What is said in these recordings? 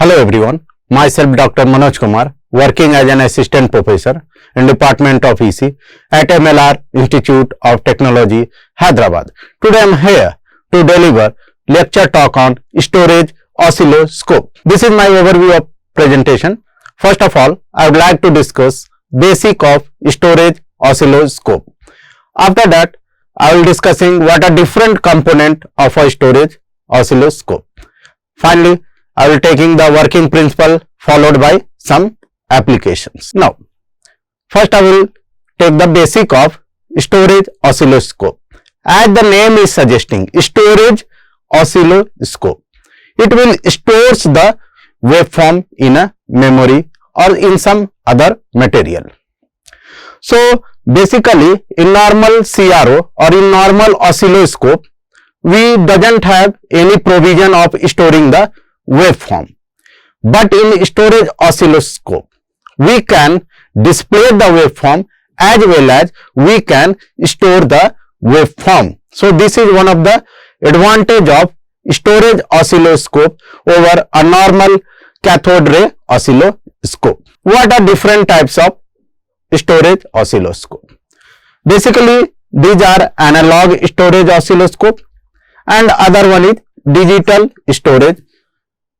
Hello everyone, myself Dr. Manoj Kumar, working as an assistant professor in Department of EC at MLR Institute of Technology, Hyderabad. Today I am here to deliver lecture talk on storage oscilloscope. This is my overview of presentation. First of all, I would like to discuss basic of storage oscilloscope. After that, I will discussing what are different component of a storage oscilloscope. Finally, I will taking the working principle followed by some applications. Now, first I will take the basic of storage oscilloscope. As the name is suggesting, storage oscilloscope. It will stores the waveform in a memory or in some other material. So, basically in normal CRO or in normal oscilloscope, we doesn't have any provision of storing the waveform. But in storage oscilloscope, we can display the waveform as well as we can store the waveform. So, this is one of the advantage of storage oscilloscope over a normal cathode ray oscilloscope. What are different types of storage oscilloscope? Basically, these are analog storage oscilloscope and other one is digital storage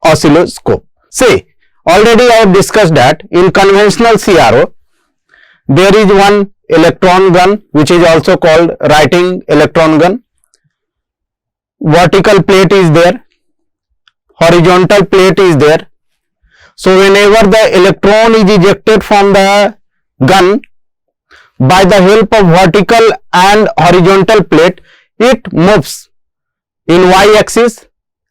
oscilloscope. See, already I have discussed that in conventional CRO, there is one electron gun which is also called writing electron gun. Vertical plate is there, horizontal plate is there. So, whenever the electron is ejected from the gun, by the help of vertical and horizontal plate, it moves in y-axis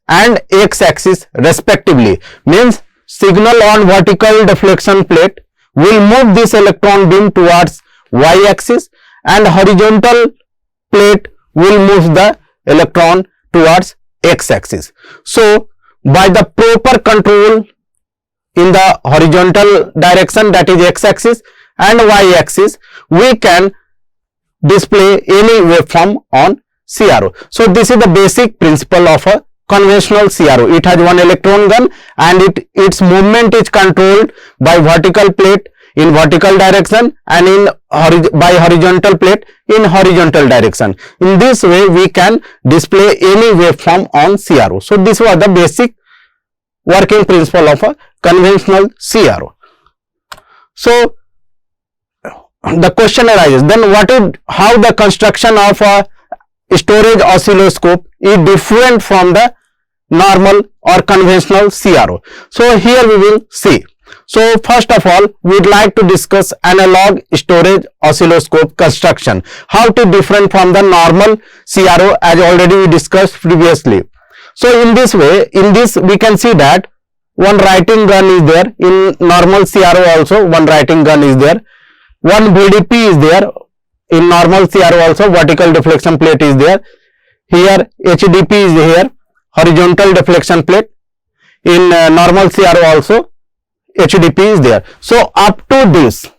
and x-axis respectively. Means signal on vertical deflection plate will move this electron beam towards y-axis and horizontal plate will move the electron towards x-axis. So, by the proper control in the horizontal direction, that is x-axis and y-axis, we can display any waveform on CRO. So, this is the basic principle of a conventional CRO. It has one electron gun and its movement is controlled by vertical plate in vertical direction and by horizontal plate in horizontal direction. In this way, we can display any waveform on CRO. So, this was the basic working principle of a conventional CRO. So, the question arises, then how the construction of a storage oscilloscope is different from the normal or conventional CRO. So, here we will see. So, first of all, we would like to discuss analog storage oscilloscope construction. How it is different from the normal CRO as already we discussed previously. So, in this way, in this we can see that one writing gun is there. In normal CRO also one writing gun is there. One VDP is there. In normal CRO also vertical deflection plate is there. Here HDP is here, horizontal deflection plate. In normal CRO also HDP is there. So, up to this,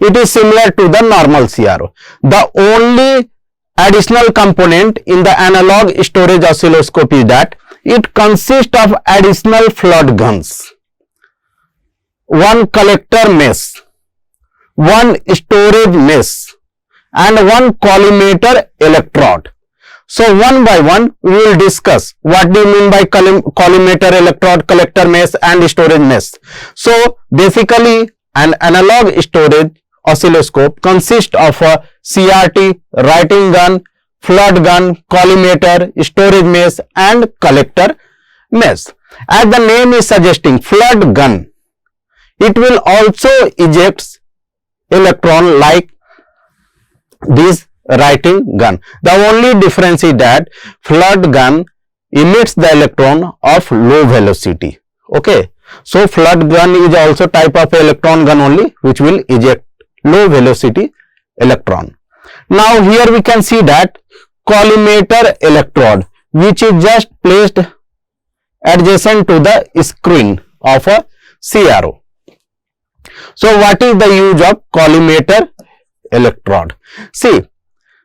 it is similar to the normal CRO. The only additional component in the analog storage oscilloscope is that it consists of additional flood guns, one collector mesh, one storage mesh and one collimator electrode. So, one by one we will discuss what do you mean by collimator electrode, collector mesh and storage mesh. So, basically an analog storage oscilloscope consists of a CRT, writing gun, flood gun, collimator, storage mesh and collector mesh. As the name is suggesting, flood gun, it will also eject electron like this writing gun. The only difference is that flood gun emits the electron of low velocity. Okay. So, flood gun is also type of electron gun only which will eject low velocity electron. Now, here we can see that collimator electrode which is just placed adjacent to the screen of a CRO. So, what is the use of collimator electrode? See,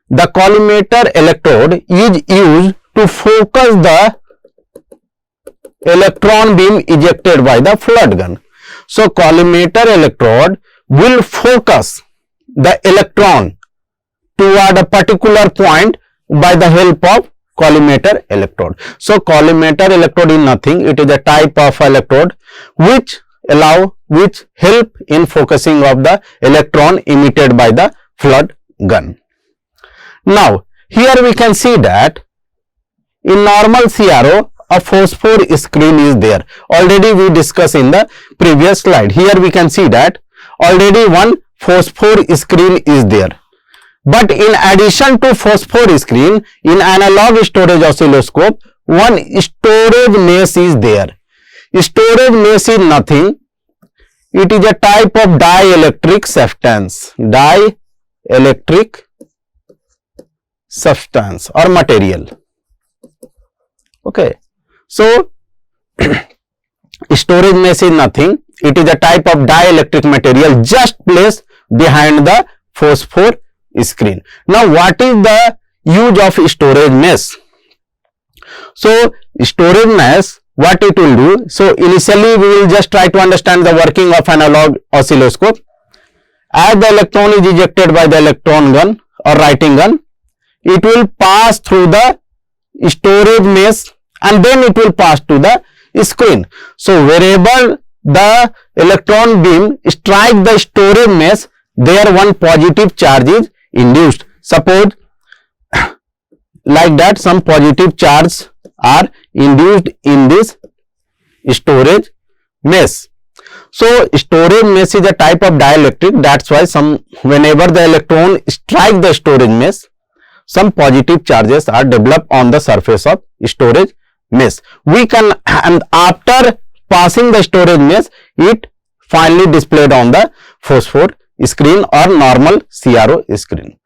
the collimator electrode is used to focus the electron beam ejected by the flood gun. So collimator electrode will focus the electron toward a particular point by the help of collimator electrode. So collimator electrode is nothing, it is a type of electrode which help in focusing of the electron emitted by the flood gun. Now here we can see that in normal CRO a phosphor screen is there. Already we discussed in the previous slide. Here we can see that already one phosphor screen is there. But in addition to phosphor screen, in analog storage oscilloscope, one storage mesh is there. Storage mesh is nothing. It is a type of dielectric substance. Dielectric substance or material. Okay. So, storage mesh is nothing. It is a type of dielectric material just placed behind the phosphor screen. Now, what is the use of storage mesh? So, storage mesh, what it will do? So, initially we will just try to understand the working of analog oscilloscope. As the electron is ejected by the electron gun or writing gun, it will pass through the storage mesh and then it will pass to the screen. So, wherever the electron beam strike the storage mesh, there one positive charge is induced. Suppose like that some positive charge are induced in this storage mesh. So, storage mesh is a type of dielectric, that's why whenever the electron strike the storage mesh, some positive charges are developed on the surface of storage mesh. And after passing the storage mesh, it finally displayed on the phosphor screen or normal CRO screen.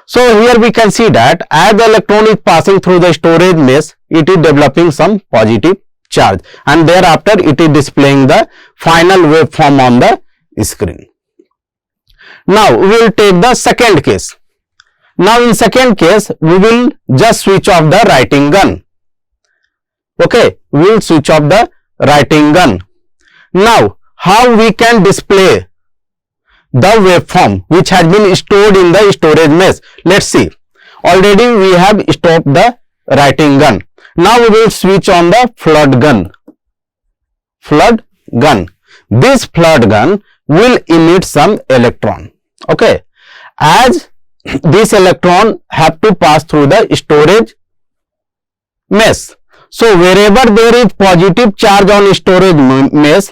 So here we can see that as the electron is passing through the storage mesh, it is developing some positive charge and thereafter it is displaying the final waveform on the screen. Now we will take the second case. Now in second case, we will just switch off the writing gun. Okay, we will switch off the writing gun. Now, how we can display the waveform which has been stored in the storage mesh? Let's see. Already we have stopped the writing gun. Now we will switch on the flood gun. Flood gun. This flood gun will emit some electron. Okay. As this electron have to pass through the storage mesh. So, wherever there is positive charge on storage mesh,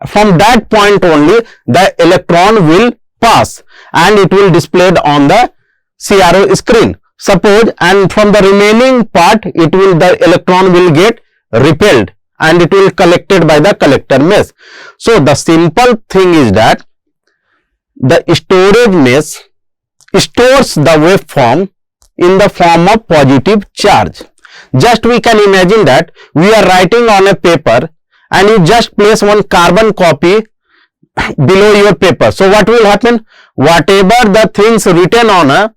from that point only the electron will pass and it will displayed on the CRO screen. Suppose, and from the remaining part the electron will get repelled and it will collected by the collector mesh. So, the simple thing is that the storage mesh stores the waveform in the form of positive charge. Just we can imagine that we are writing on a paper and you just place one carbon copy below your paper. So what will happen? Whatever the things written on a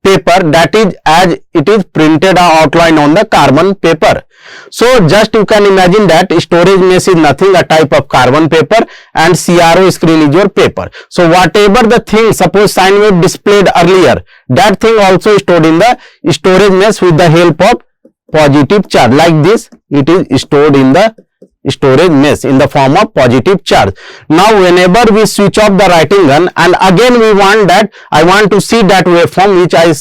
paper, that is as it is printed or outlined on the carbon paper. So just you can imagine that storage mesh is nothing, a type of carbon paper, and CRO screen is your paper. So whatever the thing, suppose sine wave displayed earlier, that thing also stored in the storage mesh with the help of positive charge. Like this, it is stored in the storage mesh in the form of positive charge. Now whenever we switch off the writing gun and again we want that, I want to see that waveform which I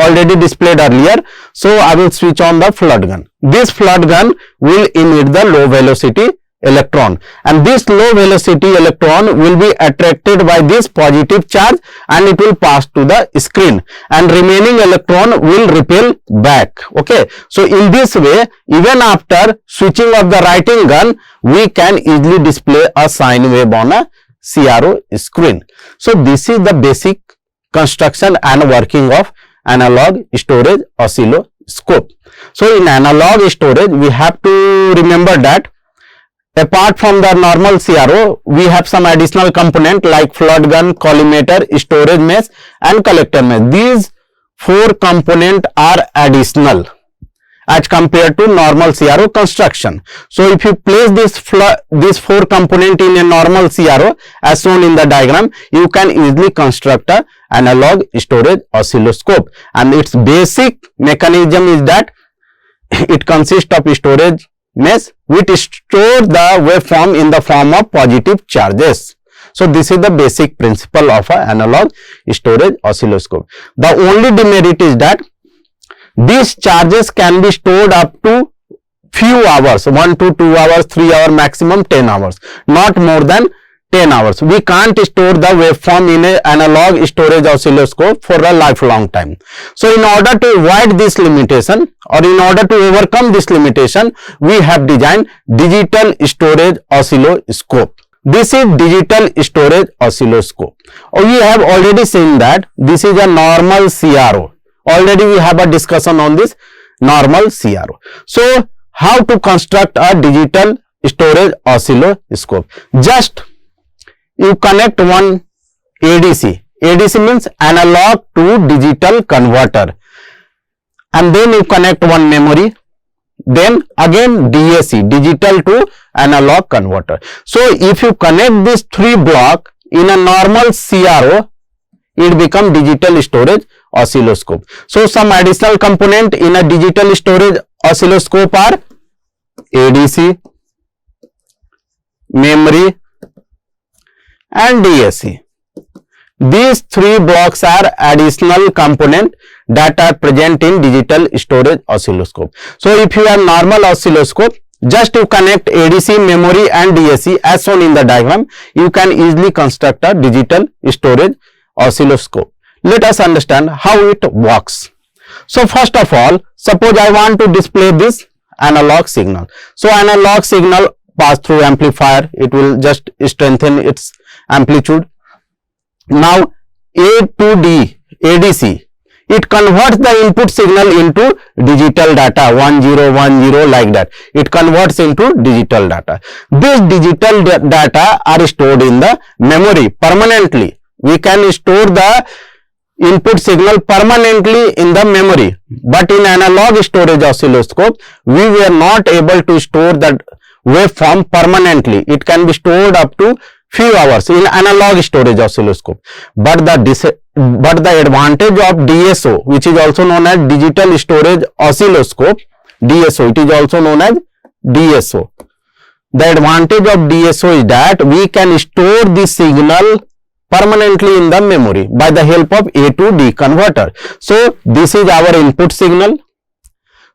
already displayed earlier. So I will switch on the flood gun. This flood gun will emit the low velocity electron, and this low velocity electron will be attracted by this positive charge and it will pass to the screen, and remaining electron will repel back. Okay, so in this way, even after switching off the writing gun, we can easily display a sine wave on a CRO screen. So this is the basic construction and working of analog storage oscilloscope. So in analog storage, we have to remember that apart from the normal CRO, we have some additional component like flood gun, collimator, storage mesh and collector mesh. These four components are additional, as compared to normal CRO construction. So if you place this 4 component in a normal CRO as shown in the diagram, you can easily construct a analog storage oscilloscope, and its basic mechanism is that it consists of storage mesh which store the waveform in the form of positive charges. So this is the basic principle of an analog storage oscilloscope. The only demerit is that these charges can be stored up to few hours, 1 to 2 hours, 3 hours, maximum 10 hours, not more than 10 hours. We can't store the waveform in an analog storage oscilloscope for a lifelong time. So in order to avoid this limitation, or in order to overcome this limitation, we have designed digital storage oscilloscope. This is digital storage oscilloscope. We have already seen that this is a normal CRO. Already we have a discussion on this normal CRO. So how to construct a digital storage oscilloscope? Just you connect one ADC. ADC means analog to digital converter, and then you connect one memory, then again DAC, digital to analog converter. So if you connect these 3 blocks in a normal CRO, it becomes digital storage oscilloscope. So some additional component in a digital storage oscilloscope are ADC, memory and DAC. These 3 blocks are additional component that are present in digital storage oscilloscope. So if you have normal oscilloscope, just to connect ADC, memory and DAC as shown in the diagram, you can easily construct a digital storage oscilloscope. Let us understand how it works. So first of all, suppose I want to display this analog signal. So analog signal pass through amplifier, it will just strengthen its amplitude. Now A to D ADC, it converts the input signal into digital data 1010 like that. It converts into digital data. This digital data are stored in the memory permanently. We can store the input signal permanently in the memory, but in analog storage oscilloscope we were not able to store that waveform permanently. It can be stored up to few hours in analog storage oscilloscope, but the advantage of DSO, which is also known as digital storage oscilloscope, DSO, it is also known as DSO. The advantage of DSO is that we can store the signal permanently in the memory by the help of A to D converter. So this is our input signal.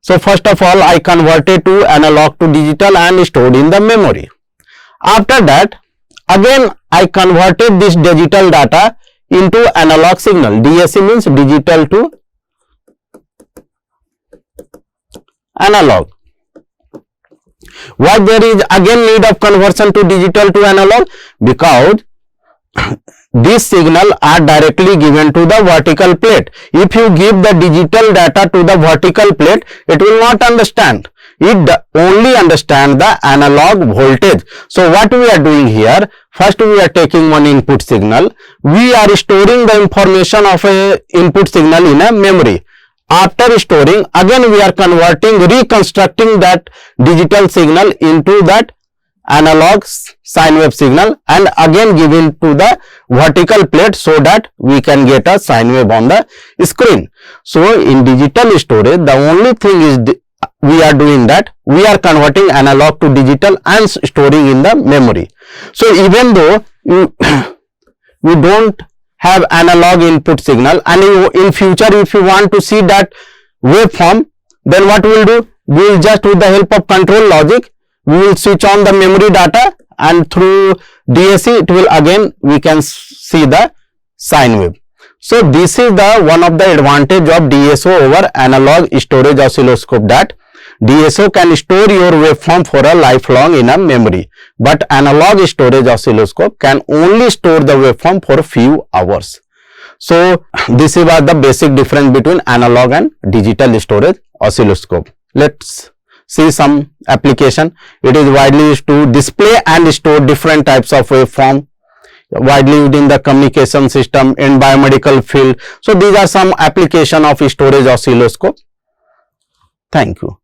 So first of all, I converted to analog to digital and stored in the memory. After that, again I converted this digital data into analog signal. DAC means digital to analog. Why there is again need of conversion to digital to analog? Because these signals are directly given to the vertical plate. If you give the digital data to the vertical plate, it will not understand. It only understand the analog voltage. So what we are doing here, first we are taking one input signal. We are storing the information of a input signal in a memory. After storing, again we are converting, reconstructing that digital signal into that analog sine wave signal and again given to the vertical plate so that we can get a sine wave on the screen. So in digital storage, the only thing is we are doing that we are converting analog to digital and storing in the memory. So even though we don't have analog input signal, and in future if you want to see that waveform, then what we will do, we will just with the help of control logic, we will switch on the memory data and through DAC it will again we can see the sine wave. So this is the one of the advantage of DSO over analog storage oscilloscope, that DSO can store your waveform for a lifelong in a memory, but analog storage oscilloscope can only store the waveform for a few hours. So this is the basic difference between analog and digital storage oscilloscope. Let's see some application. It is widely used to display and store different types of waveform, widely used in the communication system, in biomedical field. So these are some application of storage oscilloscope. Thank you.